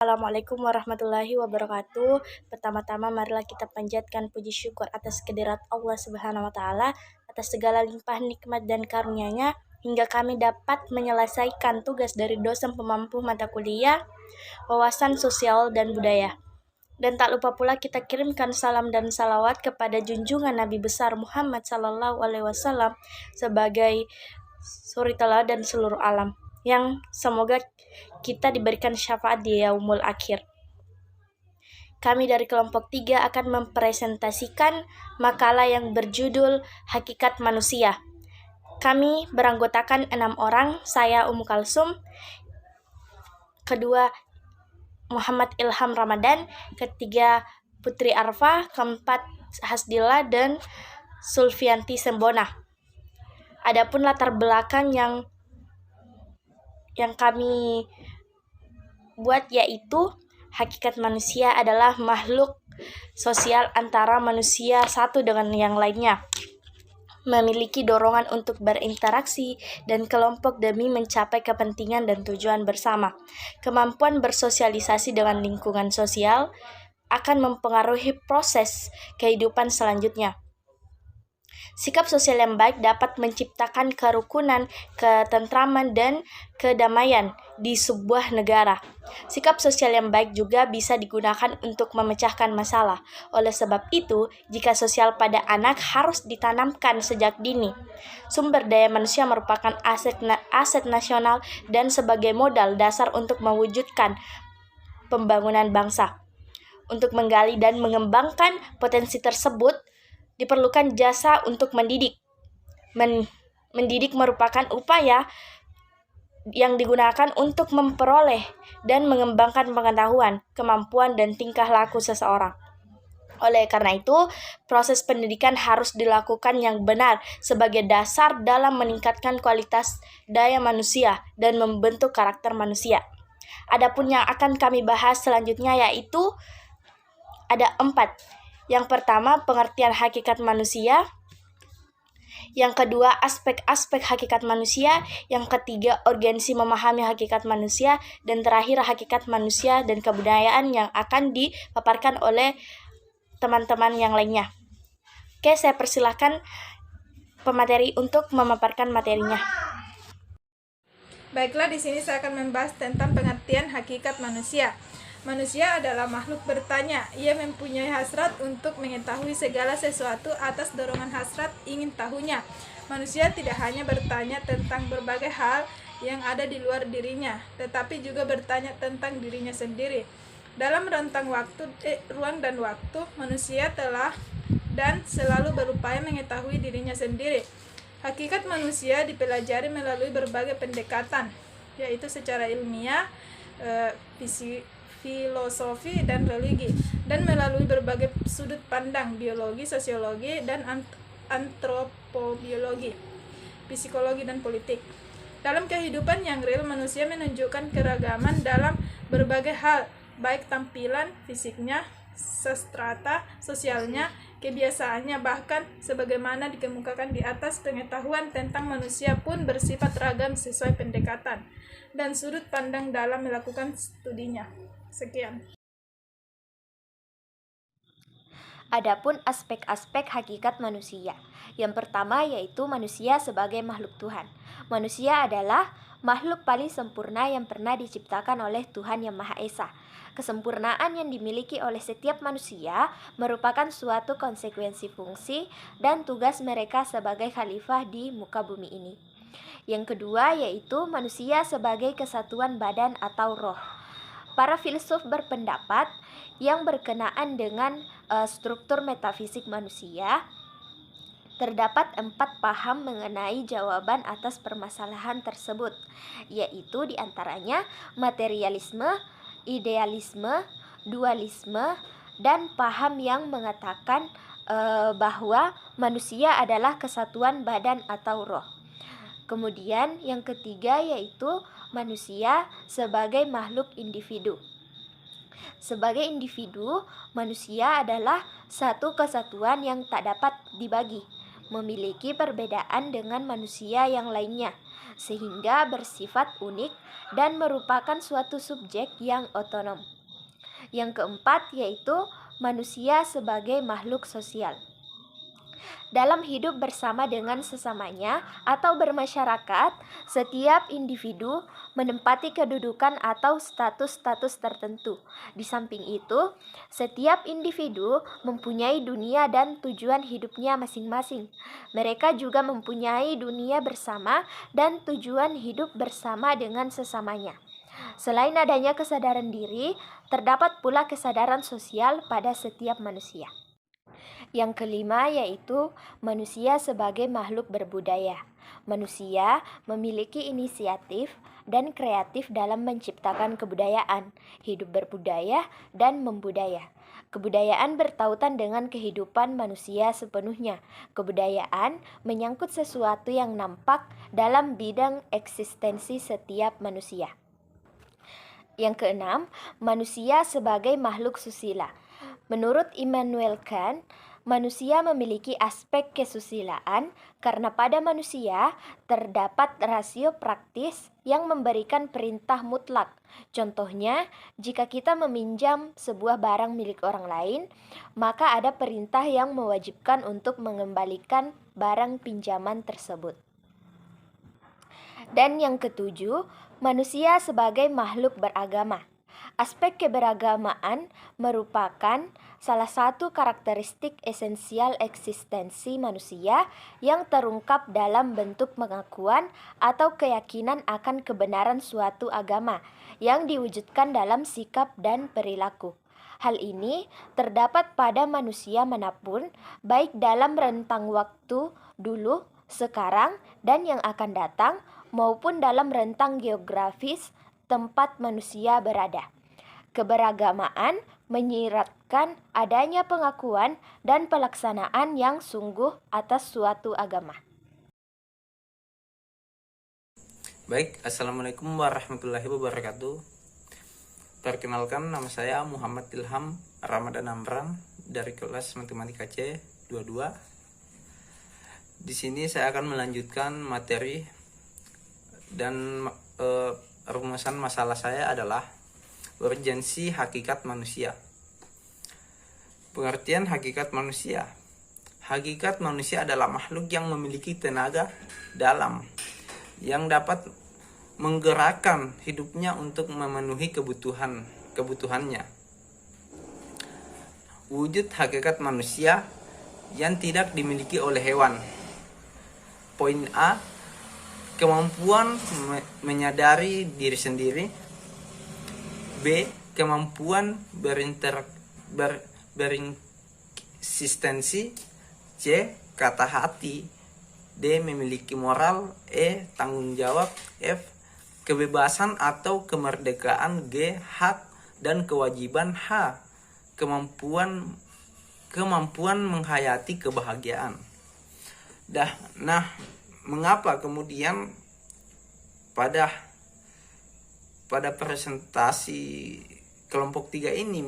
Assalamualaikum warahmatullahi wabarakatuh. Pertama-tama marilah kita panjatkan puji syukur atas kehadirat Allah Subhanahu wa taala atas segala limpah nikmat dan karunia-Nya hingga kami dapat menyelesaikan tugas dari dosen pemampu mata kuliah wawasan sosial dan budaya. Dan tak lupa pula kita kirimkan salam dan salawat kepada junjungan Nabi besar Muhammad sallallahu alaihi wasallam sebagai suri teladan seluruh alam, yang semoga kita diberikan syafaat di yaumul akhir. Kami dari kelompok 3 akan mempresentasikan makalah yang berjudul Hakikat Manusia. Kami beranggotakan 6 orang, saya Kalsum, kedua Muhammad Ilham Ramadan, ketiga Putri Arfa, keempat Hasdillah, dan Sulfianti Sembona. Adapun latar belakang yang kami buat yaitu hakikat manusia adalah makhluk sosial antara manusia satu dengan yang lainnya, memiliki dorongan untuk berinteraksi dan kelompok demi mencapai kepentingan dan tujuan bersama. Kemampuan bersosialisasi dengan lingkungan sosial akan mempengaruhi proses kehidupan selanjutnya. Sikap sosial yang baik dapat menciptakan kerukunan, ketentraman, dan kedamaian di sebuah negara. Sikap sosial yang baik juga bisa digunakan untuk memecahkan masalah. Oleh sebab itu, jika sosial pada anak harus ditanamkan sejak dini. Sumber daya manusia merupakan aset nasional dan sebagai modal dasar untuk mewujudkan pembangunan bangsa. Untuk menggali dan mengembangkan potensi tersebut, diperlukan jasa untuk mendidik. Mendidik merupakan upaya yang digunakan untuk memperoleh dan mengembangkan pengetahuan, kemampuan, dan tingkah laku seseorang. Oleh karena itu, proses pendidikan harus dilakukan yang benar sebagai dasar dalam meningkatkan kualitas daya manusia dan membentuk karakter manusia. Adapun yang akan kami bahas selanjutnya yaitu ada 4. Yang pertama, pengertian hakikat manusia. Yang kedua, aspek-aspek hakikat manusia. Yang ketiga, urgensi memahami hakikat manusia. Dan terakhir, hakikat manusia dan kebudayaan yang akan dipaparkan oleh teman-teman yang lainnya. Oke, saya persilahkan pemateri untuk memaparkan materinya. Baiklah, di sini saya akan membahas tentang pengertian hakikat manusia. Manusia adalah makhluk bertanya. Ia mempunyai hasrat untuk mengetahui segala sesuatu atas dorongan hasrat ingin tahunya. Manusia tidak hanya bertanya tentang berbagai hal yang ada di luar dirinya, tetapi juga bertanya tentang dirinya sendiri. Dalam rentang ruang dan waktu, manusia telah dan selalu berupaya mengetahui dirinya sendiri. Hakikat manusia dipelajari melalui berbagai pendekatan, yaitu secara ilmiah, filosofi, dan religi, dan melalui berbagai sudut pandang biologi, sosiologi, dan antropobiologi, psikologi, dan politik. Dalam kehidupan yang real, manusia menunjukkan keragaman dalam berbagai hal, baik tampilan fisiknya, strata sosialnya, kebiasaannya, bahkan sebagaimana dikemukakan di atas, pengetahuan tentang manusia pun bersifat ragam sesuai pendekatan dan sudut pandang dalam melakukan studinya. Sekian. Adapun aspek-aspek hakikat manusia. Yang pertama yaitu manusia sebagai makhluk Tuhan. Manusia adalah makhluk paling sempurna yang pernah diciptakan oleh Tuhan Yang Maha Esa. Kesempurnaan yang dimiliki oleh setiap manusia merupakan suatu konsekuensi fungsi dan tugas mereka sebagai khalifah di muka bumi ini. Yang kedua yaitu manusia sebagai kesatuan badan atau roh. Para filsuf berpendapat yang berkenaan dengan struktur metafisik manusia, terdapat 4 paham mengenai jawaban atas permasalahan tersebut, yaitu diantaranya materialisme, idealisme, dualisme, dan paham yang mengatakan bahwa manusia adalah kesatuan badan atau roh. Kemudian yang ketiga yaitu manusia sebagai makhluk individu. Sebagai individu, manusia adalah satu kesatuan yang tak dapat dibagi, memiliki perbedaan dengan manusia yang lainnya, sehingga bersifat unik dan merupakan suatu subjek yang otonom. Yang keempat yaitu manusia sebagai makhluk sosial. Dalam hidup bersama dengan sesamanya atau bermasyarakat, setiap individu menempati kedudukan atau status-status tertentu. Di samping itu, setiap individu mempunyai dunia dan tujuan hidupnya masing-masing. Mereka juga mempunyai dunia bersama dan tujuan hidup bersama dengan sesamanya. Selain adanya kesadaran diri, terdapat pula kesadaran sosial pada setiap manusia. Yang kelima yaitu manusia sebagai makhluk berbudaya. Manusia memiliki inisiatif dan kreatif dalam menciptakan kebudayaan, hidup berbudaya, dan membudaya. Kebudayaan bertautan dengan kehidupan manusia sepenuhnya. Kebudayaan menyangkut sesuatu yang nampak dalam bidang eksistensi setiap manusia. Yang keenam, manusia sebagai makhluk susila. Menurut Immanuel Kant, manusia memiliki aspek kesusilaan karena pada manusia terdapat rasio praktis yang memberikan perintah mutlak. Contohnya, jika kita meminjam sebuah barang milik orang lain, maka ada perintah yang mewajibkan untuk mengembalikan barang pinjaman tersebut. Dan yang ketujuh, manusia sebagai makhluk beragama. Aspek keberagamaan merupakan salah satu karakteristik esensial eksistensi manusia yang terungkap dalam bentuk pengakuan atau keyakinan akan kebenaran suatu agama yang diwujudkan dalam sikap dan perilaku. Hal ini terdapat pada manusia manapun, baik dalam rentang waktu dulu, sekarang, dan yang akan datang, maupun dalam rentang geografis tempat manusia berada. Keberagamaan menyiratkan adanya pengakuan dan pelaksanaan yang sungguh atas suatu agama. Baik, Assalamualaikum warahmatullahi wabarakatuh. Perkenalkan, nama saya Muhammad Ilham Ramadan Amran dari kelas Matematika C 22. Di sini saya akan melanjutkan materi dan rumusan masalah saya adalah urgensi hakikat manusia. Pengertian hakikat manusia. Hakikat manusia adalah makhluk yang memiliki tenaga dalam yang dapat menggerakkan hidupnya untuk memenuhi kebutuhannya. Wujud hakikat manusia yang tidak dimiliki oleh hewan. Poin A, kemampuan menyadari diri sendiri. B, kemampuan beresistensi. C, kata hati. D, memiliki moral. E, tanggung jawab. F, kebebasan atau kemerdekaan. G, hak dan kewajiban. H, kemampuan menghayati kebahagiaan. Nah, mengapa kemudian pada presentasi kelompok 3 ini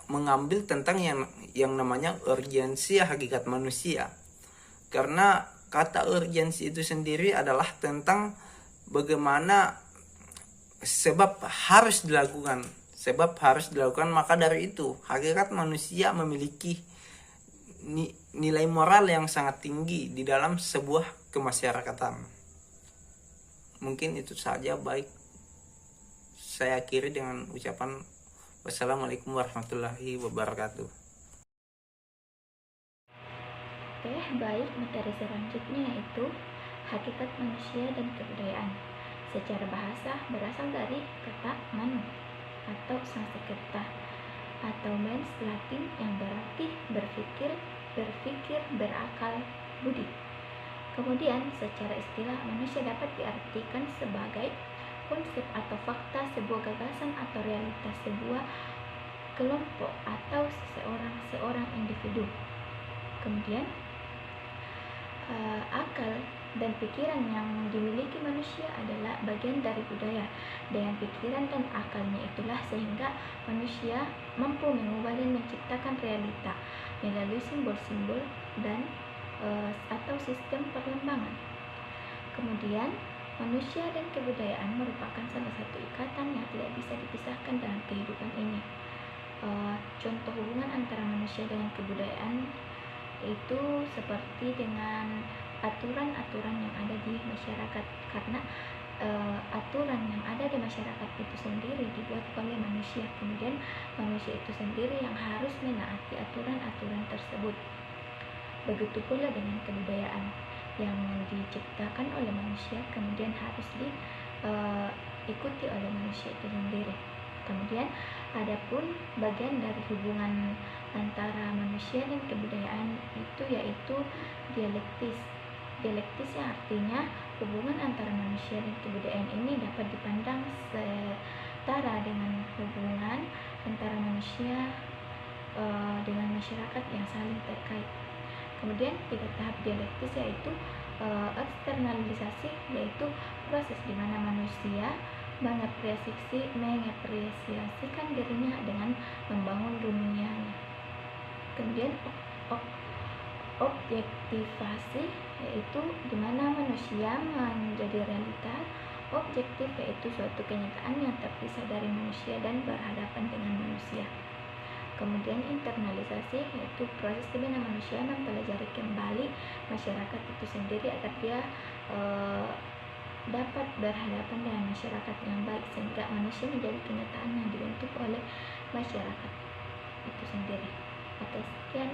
mengambil tentang yang namanya urgensi hakikat manusia? Karena kata urgensi itu sendiri adalah tentang bagaimana sebab harus dilakukan, maka dari itu hakikat manusia memiliki nilai moral yang sangat tinggi di dalam sebuah kemasyarakatan. Mungkin itu saja. Baik, saya akhiri dengan ucapan wassalamualaikum warahmatullahi wabarakatuh. Oke, baik, materi selanjutnya yaitu hakikat manusia dan kebudayaan. Secara bahasa berasal dari kata manu atau Sanskerta atau mens Latin yang berarti berpikir, berakal, budi. Kemudian secara istilah manusia dapat diartikan sebagai konsep atau fakta sebuah gagasan atau realitas sebuah kelompok atau seorang individu. Kemudian akal dan pikiran yang dimiliki manusia adalah bagian dari budaya. Dengan pikiran dan akalnya itulah sehingga manusia mampu mengubah dan menciptakan realita melalui simbol-simbol dan atau sistem perlembangan. Kemudian manusia dan kebudayaan merupakan salah satu ikatan yang tidak bisa dipisahkan dalam kehidupan ini. contoh hubungan antara manusia dengan kebudayaan itu seperti dengan aturan-aturan yang ada di masyarakat, karena aturan yang ada di masyarakat itu sendiri dibuat oleh manusia, kemudian manusia itu sendiri yang harus menaati aturan-aturan tersebut. Begitu pula dengan kebudayaan yang diciptakan oleh manusia kemudian harus diikuti oleh manusia itu sendiri. Kemudian adapun bagian dari hubungan antara manusia dan kebudayaan itu yaitu dialektis. Dialektis yang artinya hubungan antara manusia dan kebudayaan ini dapat dipandang setara dengan hubungan antara manusia dengan masyarakat yang saling terkait. Kemudian 3 tahap dialektis yaitu eksternalisasi, yaitu proses di mana manusia mengapresiasikan dirinya dengan membangun dunianya. Kemudian objektivasi, yaitu di mana manusia menjadi realitas objektif, yaitu suatu kenyataan yang terpisah dari manusia dan berhadapan dengan manusia. Kemudian internalisasi, yaitu proses di mana manusia mempelajari kembali masyarakat itu sendiri agar dia dapat berhadapan dengan masyarakat yang baik, sehingga manusia menjadi kenyataan yang dibentuk oleh masyarakat itu sendiri. Oke, sekian.